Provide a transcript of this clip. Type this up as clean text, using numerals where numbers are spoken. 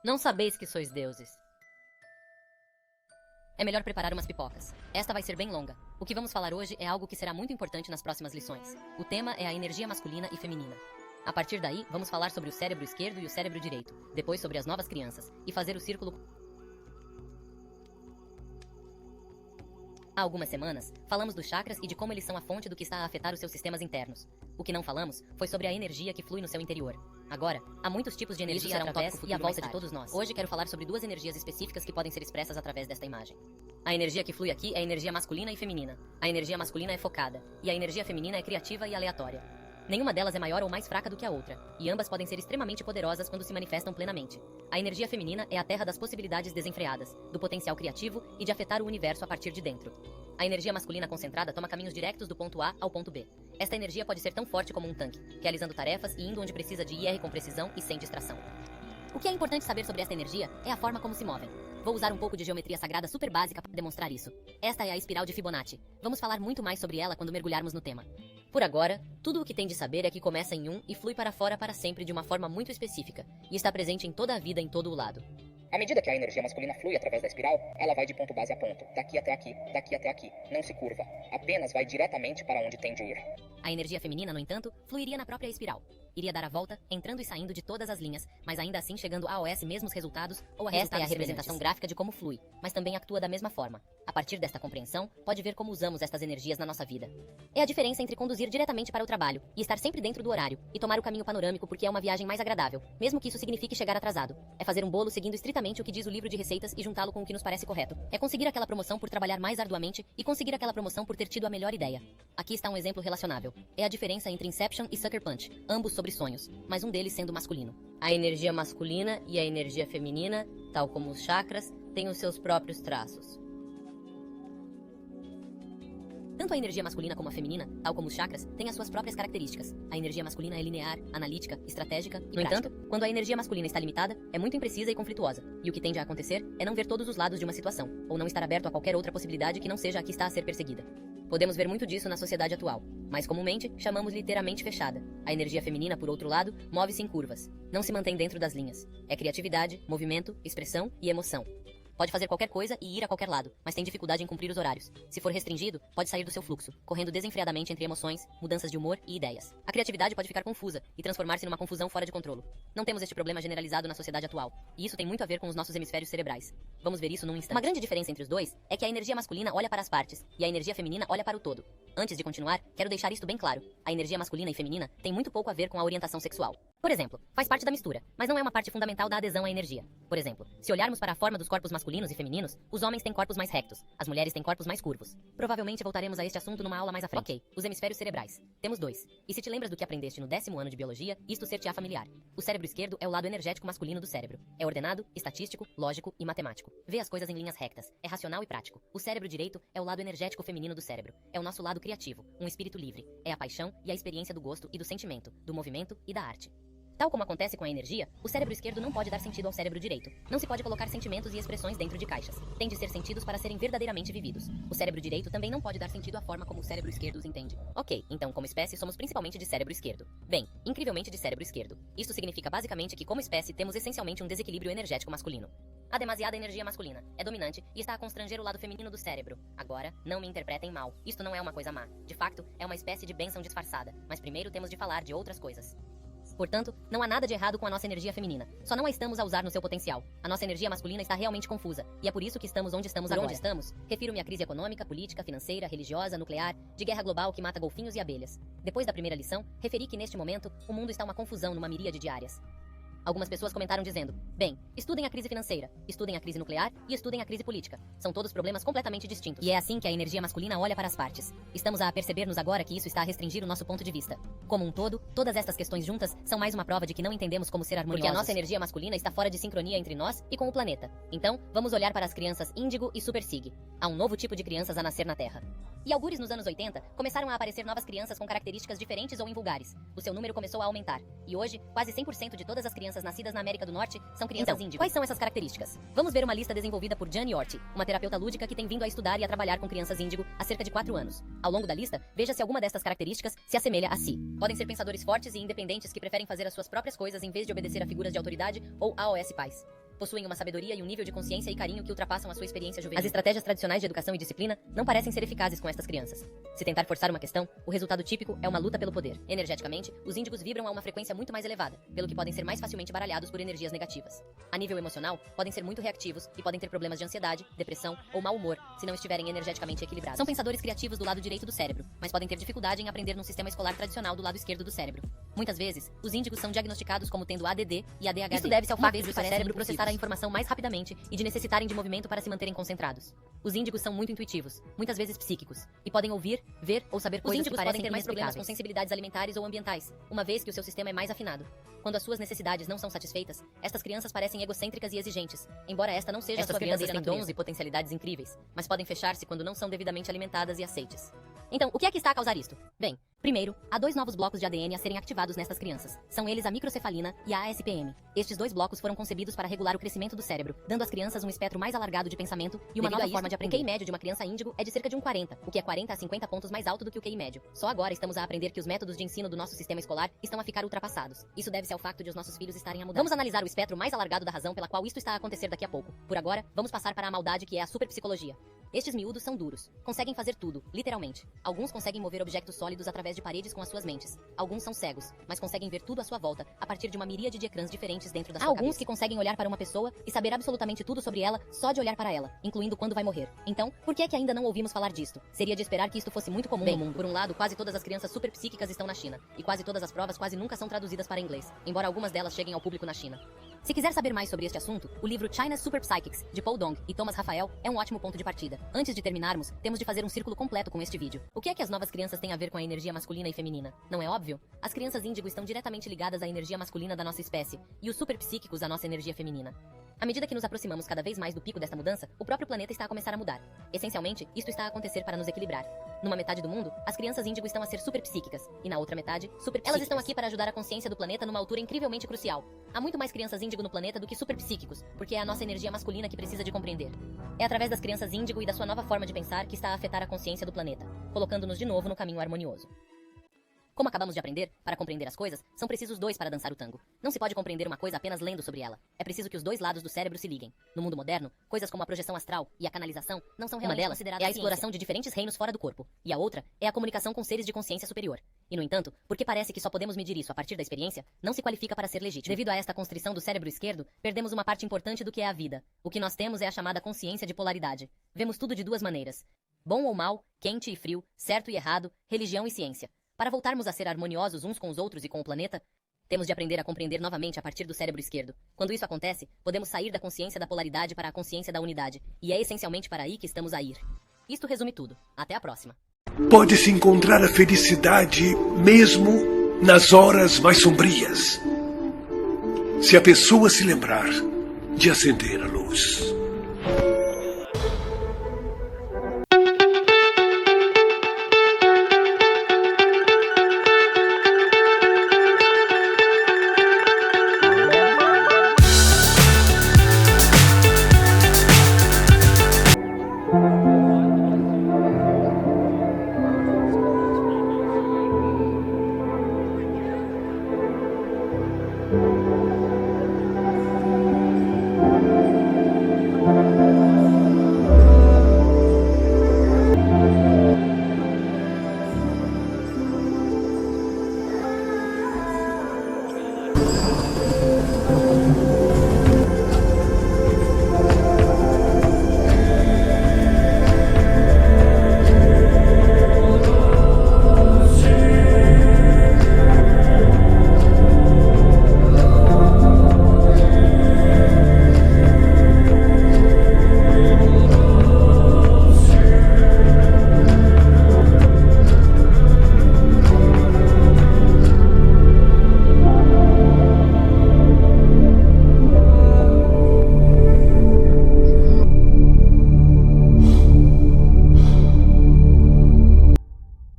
Não sabeis que sois deuses. É melhor preparar umas pipocas. Esta vai ser bem longa. O que vamos falar hoje é algo que será muito importante nas próximas lições. O tema é a energia masculina e feminina. A partir daí, vamos falar sobre o cérebro esquerdo e o cérebro direito, depois sobre as novas crianças, e fazer o círculo. Há algumas semanas, falamos dos chakras e de como eles são a fonte do que está a afetar os seus sistemas internos. O que não falamos foi sobre a energia que flui no seu interior. Agora, há muitos tipos de energia através e à volta de todos nós. Hoje quero falar sobre duas energias específicas que podem ser expressas através desta imagem. A energia que flui aqui é a energia masculina e feminina. A energia masculina é focada, e a energia feminina é criativa e aleatória. Nenhuma delas é maior ou mais fraca do que a outra, e ambas podem ser extremamente poderosas quando se manifestam plenamente. A energia feminina é a terra das possibilidades desenfreadas, do potencial criativo e de afetar o universo a partir de dentro. A energia masculina concentrada toma caminhos diretos do ponto A ao ponto B. Esta energia pode ser tão forte como um tanque, realizando tarefas e indo onde precisa de ir com precisão e sem distração. O que é importante saber sobre esta energia é a forma como se movem. Vou usar um pouco de geometria sagrada super básica para demonstrar isso. Esta é a espiral de Fibonacci. Vamos falar muito mais sobre ela quando mergulharmos no tema. Por agora, tudo o que tem de saber é que começa em um e flui para fora para sempre de uma forma muito específica, e está presente em toda a vida em todo o lado. À medida que a energia masculina flui através da espiral, ela vai de ponto base a ponto, daqui até aqui, daqui até aqui, não se curva, apenas vai diretamente para onde tem de ir. A energia feminina, no entanto, fluiria na própria espiral. Iria dar a volta, entrando e saindo de todas as linhas, mas ainda assim chegando a os mesmos resultados ou a resultados. Esta é a representação gráfica de como flui, mas também atua da mesma forma. A partir desta compreensão, pode ver como usamos estas energias na nossa vida. É a diferença entre conduzir diretamente para o trabalho e estar sempre dentro do horário e tomar o caminho panorâmico porque é uma viagem mais agradável, mesmo que isso signifique chegar atrasado. É fazer um bolo seguindo estritamente o que diz o livro de receitas e juntá-lo com o que nos parece correto. É conseguir aquela promoção por trabalhar mais arduamente e conseguir aquela promoção por ter tido a melhor ideia. Aqui está um exemplo relacionável. É a diferença entre Inception e Sucker Punch, ambos sobre sonhos, mas um deles sendo masculino. A energia masculina e a energia feminina, tal como os chakras, têm os seus próprios traços. Tanto a energia masculina como a feminina, tal como os chakras, têm as suas próprias características. A energia masculina é linear, analítica, estratégica e prática. No entanto, quando a energia masculina está limitada, é muito imprecisa e conflituosa. E o que tende a acontecer é não ver todos os lados de uma situação, ou não estar aberto a qualquer outra possibilidade que não seja a que está a ser perseguida. Podemos ver muito disso na sociedade atual. Mais comumente, chamamos literalmente fechada. A energia feminina, por outro lado, move-se em curvas. Não se mantém dentro das linhas. É criatividade, movimento, expressão e emoção. Pode fazer qualquer coisa e ir a qualquer lado, mas tem dificuldade em cumprir os horários. Se for restringido, pode sair do seu fluxo, correndo desenfreadamente entre emoções, mudanças de humor e ideias. A criatividade pode ficar confusa e transformar-se numa confusão fora de controle. Não temos este problema generalizado na sociedade atual, e isso tem muito a ver com os nossos hemisférios cerebrais. Vamos ver isso num instante. Uma grande diferença entre os dois é que a energia masculina olha para as partes, e a energia feminina olha para o todo. Antes de continuar, quero deixar isto bem claro. A energia masculina e feminina tem muito pouco a ver com a orientação sexual. Por exemplo, faz parte da mistura, mas não é uma parte fundamental da adesão à energia. Por exemplo, se olharmos para a forma dos corpos masculinos e femininos, os homens têm corpos mais rectos, as mulheres têm corpos mais curvos. Provavelmente voltaremos a este assunto numa aula mais à frente. Ok, os hemisférios cerebrais. Temos dois. E se te lembras do que aprendeste no 10º ano de biologia, isto ser-te-á familiar. O cérebro esquerdo é o lado energético masculino do cérebro. É ordenado, estatístico, lógico e matemático. Vê as coisas em linhas rectas. É racional e prático. O cérebro direito é o lado energético feminino do cérebro. É o nosso lado criativo, um espírito livre. É a paixão e a experiência do gosto e do sentimento, do movimento e da arte. Tal como acontece com a energia, o cérebro esquerdo não pode dar sentido ao cérebro direito. Não se pode colocar sentimentos e expressões dentro de caixas. Tem de ser sentidos para serem verdadeiramente vividos. O cérebro direito também não pode dar sentido à forma como o cérebro esquerdo os entende. Ok, então como espécie somos principalmente de cérebro esquerdo. Bem, incrivelmente de cérebro esquerdo. Isto significa basicamente que como espécie temos essencialmente um desequilíbrio energético masculino. Há demasiada energia masculina, é dominante e está a constranger o lado feminino do cérebro. Agora, não me interpretem mal. Isto não é uma coisa má. De facto, é uma espécie de bênção disfarçada. Mas primeiro temos de falar de outras coisas. Portanto, não há nada de errado com a nossa energia feminina. Só não a estamos a usar no seu potencial. A nossa energia masculina está realmente confusa. E é por isso que estamos onde estamos agora. Onde estamos? Refiro-me à crise econômica, política, financeira, religiosa, nuclear, de guerra global que mata golfinhos e abelhas. Depois da primeira lição, referi que neste momento, o mundo está uma confusão numa miríade de áreas. Algumas pessoas comentaram dizendo, bem, estudem a crise financeira, estudem a crise nuclear e estudem a crise política. São todos problemas completamente distintos. E é assim que a energia masculina olha para as partes. Estamos a aperceber-nos agora que isso está a restringir o nosso ponto de vista. Como um todo, todas estas questões juntas são mais uma prova de que não entendemos como ser harmoniosos. Porque a nossa energia masculina está fora de sincronia entre nós e com o planeta. Então, vamos olhar para as crianças Índigo e Super Sig. Há um novo tipo de crianças a nascer na Terra. E algures nos anos 80, começaram a aparecer novas crianças com características diferentes ou invulgares. O seu número começou a aumentar. E hoje, quase 100% de todas as crianças nascidas na América do Norte são crianças índigo. Quais são essas características? Vamos ver uma lista desenvolvida por Jane Orti, uma terapeuta lúdica que tem vindo a estudar e a trabalhar com crianças índigo há cerca de 4 anos. Ao longo da lista, veja se alguma destas características se assemelha a si. Podem ser pensadores fortes e independentes que preferem fazer as suas próprias coisas em vez de obedecer a figuras de autoridade ou AOS pais. possuem uma sabedoria e um nível de consciência e carinho que ultrapassam a sua experiência juvenil. As estratégias tradicionais de educação e disciplina não parecem ser eficazes com estas crianças. Se tentar forçar uma questão, o resultado típico é uma luta pelo poder. Energeticamente, os índigos vibram a uma frequência muito mais elevada, pelo que podem ser mais facilmente baralhados por energias negativas. A nível emocional, podem ser muito reativos e podem ter problemas de ansiedade, depressão ou mau humor se não estiverem energeticamente equilibrados. São pensadores criativos do lado direito do cérebro, mas podem ter dificuldade em aprender num sistema escolar tradicional do lado esquerdo do cérebro. Muitas vezes, os índigos são diagnosticados como tendo ADD e ADHD. Isso deve-se ao fato de seu cérebro processar a informação mais rapidamente e de necessitarem de movimento para se manterem concentrados. Os índigos são muito intuitivos, muitas vezes psíquicos, e podem ouvir, ver ou saber coisas que parecem podem ter mais problemas com sensibilidades alimentares ou ambientais, uma vez que o seu sistema é mais afinado. Quando as suas necessidades não são satisfeitas, estas crianças parecem egocêntricas e exigentes, embora esta não seja a sua verdadeira natureza. Estas crianças têm dons e potencialidades incríveis, mas podem fechar-se quando não são devidamente alimentadas e aceites. Então, o que é que está a causar isto? Bem, primeiro, há 2 novos blocos de ADN a serem ativados nestas crianças. São eles a microcefalina e a ASPM. Estes 2 blocos foram concebidos para regular o crescimento do cérebro, dando às crianças um espectro mais alargado de pensamento e uma nova forma de aprender. O QI médio de uma criança índigo é de cerca de 40, o que é 40 a 50 pontos mais alto do que o QI médio. Só agora estamos a aprender que os métodos de ensino do nosso sistema escolar estão a ficar ultrapassados. Isso deve-se ao fato de os nossos filhos estarem a mudar. Vamos analisar o espectro mais alargado da razão pela qual isto está a acontecer daqui a pouco. Por agora, vamos passar para a maldade que é a superpsicologia. Estes miúdos são duros. Conseguem fazer tudo, literalmente. Alguns conseguem mover objetos sólidos através de paredes com as suas mentes. Alguns são cegos, mas conseguem ver tudo à sua volta, a partir de uma miríade de ecrãs diferentes dentro da sua cabeça. Há alguns que conseguem olhar para uma pessoa e saber absolutamente tudo sobre ela só de olhar para ela, incluindo quando vai morrer. Então, por que é que ainda não ouvimos falar disto? Seria de esperar que isto fosse muito comum no mundo. Por um lado, quase todas as crianças superpsíquicas estão na China, e quase todas as provas quase nunca são traduzidas para inglês, embora algumas delas cheguem ao público na China. Se quiser saber mais sobre este assunto, o livro China's Super Psychics, de Paul Dong e Thomas Raphael, é um ótimo ponto de partida. Antes de terminarmos, temos de fazer um círculo completo com este vídeo. O que é que as novas crianças têm a ver com a energia masculina e feminina? Não é óbvio? As crianças índigo estão diretamente ligadas à energia masculina da nossa espécie, e os superpsíquicos à nossa energia feminina. À medida que nos aproximamos cada vez mais do pico desta mudança, o próprio planeta está a começar a mudar. Essencialmente, isto está a acontecer para nos equilibrar. Numa metade do mundo, as crianças índigo estão a ser superpsíquicas, e na outra metade, superpsíquicas. Elas estão aqui para ajudar a consciência do planeta numa altura incrivelmente crucial. Há muito mais crianças índigo no planeta do que superpsíquicos, porque é a nossa energia masculina que precisa de compreender. É através das crianças índigo e da sua nova forma de pensar que está a afetar a consciência do planeta, colocando-nos de novo no caminho harmonioso. Como acabamos de aprender, para compreender as coisas, são precisos 2 para dançar o tango. Não se pode compreender uma coisa apenas lendo sobre ela. É preciso que os 2 lados do cérebro se liguem. No mundo moderno, coisas como a projeção astral e a canalização não são realmente consideradas. É a exploração de diferentes reinos fora do corpo. E a outra é a comunicação com seres de consciência superior. E no entanto, porque parece que só podemos medir isso a partir da experiência, não se qualifica para ser legítimo. Devido a esta constrição do cérebro esquerdo, perdemos uma parte importante do que é a vida. O que nós temos é a chamada consciência de polaridade. Vemos tudo de 2 maneiras: bom ou mal, quente e frio, certo e errado, religião e ciência. Para voltarmos a ser harmoniosos uns com os outros e com o planeta, temos de aprender a compreender novamente a partir do cérebro esquerdo. Quando isso acontece, podemos sair da consciência da polaridade para a consciência da unidade. E é essencialmente para aí que estamos a ir. Isto resume tudo. Até a próxima. Pode-se encontrar a felicidade mesmo nas horas mais sombrias, se a pessoa se lembrar de acender a luz.